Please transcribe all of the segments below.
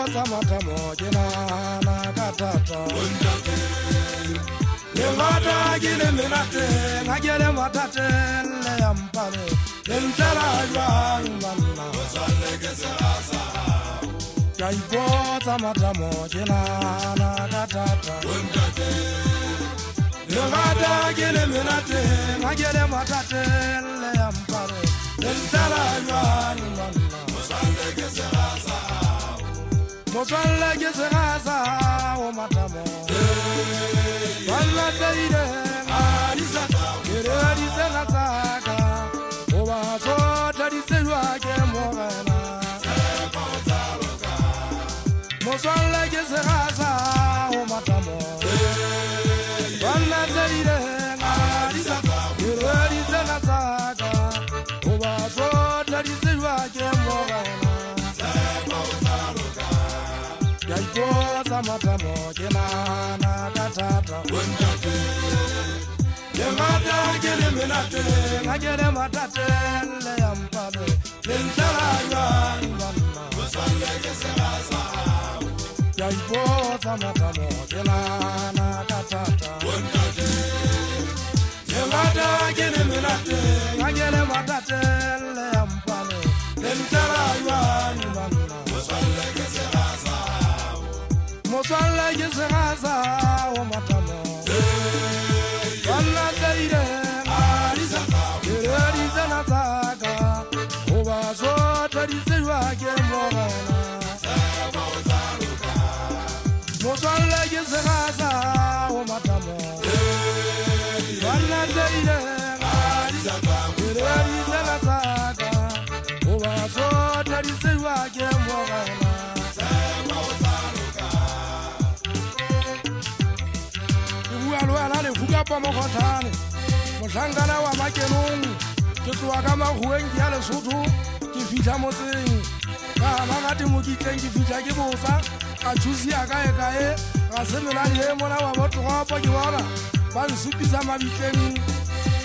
botsa matamo ke na katata le mata ke le menate ga ke le matate le yampale le ntala jwang banna botsalle ke serasa ya botsa matamo ke na katata le mata ke le menate ga ke le matate le yampale le ntala jwang banna botsalle ke serasa Mosalla ke serasa o matamo Walla teide alisa kere alisa nataka o baso tadiswa ke morena Mosalla ke serasa o matamo Walla teide alisa kere alisa nataka o baso tadiswa ke morena Botsa matamo ke na katata le mata ke le menate ga ke le matate le yampale le ntala jwang banna botsalle ke serasa ya botsa matamo ke na katata le mata ke le menate ga ke le matate le yampale le ntala jwang banna botsalle ke serasa Mosalla ke serasa o matamo Walla teide alisa kere alisa nataka o baso tadiswa ke morena Mosalla ke serasa o matamo Walla teide alisa kere alisa nataka o baso tadiswa ke morena Alwa le fuka pa mo khotane mohlangana wa makenong ke tloa ka mahueng ke ya Lesotho ke fihla motseng ka magate mo kitleng ke fihla ke bosa ka thusi ya kae ga semelane e mona wa botogopo ke bona ba nsupisa mabitleng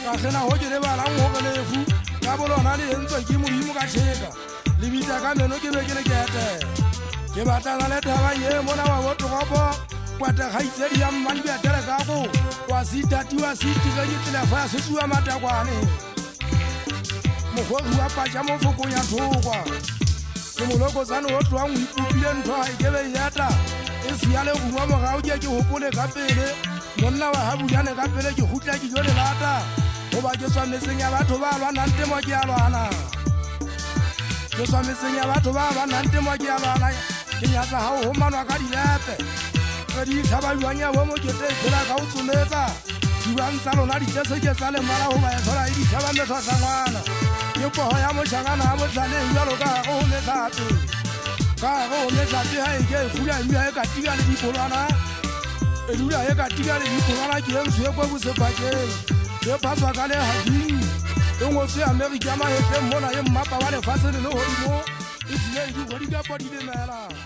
ka gena ho ke le balang ho lefu ka bolona le entswe ke modimo ka tsheka le bitla ka meno ke be ke le kete ke batla le thaba ye mona wa botogopo Kwata haitsedi ya mmandi ya tere kako wasitati ga yitla fa setua matakwane Mogori wa paja mo foko ya thokwa ke moloko tsano o twa ngwi pupile ntho ha ikebe yata e siale go mo mogao ke hopole ka pele monna wa habujane ka pele ke hutla ke jole lata go ba ke tswa meseng ya batho ba lwana nte mo ke alwana ke tswa meseng ya batho ba lwana nte mo ke alwana ke nyatsa ha ho manwa ka dilepe di thaba jwanya bo mo ke tsela ka o tsometsa dibantsha lona di tsese ke tsa le mara ho ba thola di thaba me thosa ngwana ke poho ya mo changana ha mo tlane jalo ka go le thato ka go le thato ha ke fula nya e ka tiga le dikolwana e dula e ka tiga le dikolwana ke ntse go bo se pakeng ke paswa ka le hafi e ngo se America ma e mona e mmapa wa le fasele le hodimo e tsile di go di ka podi le mela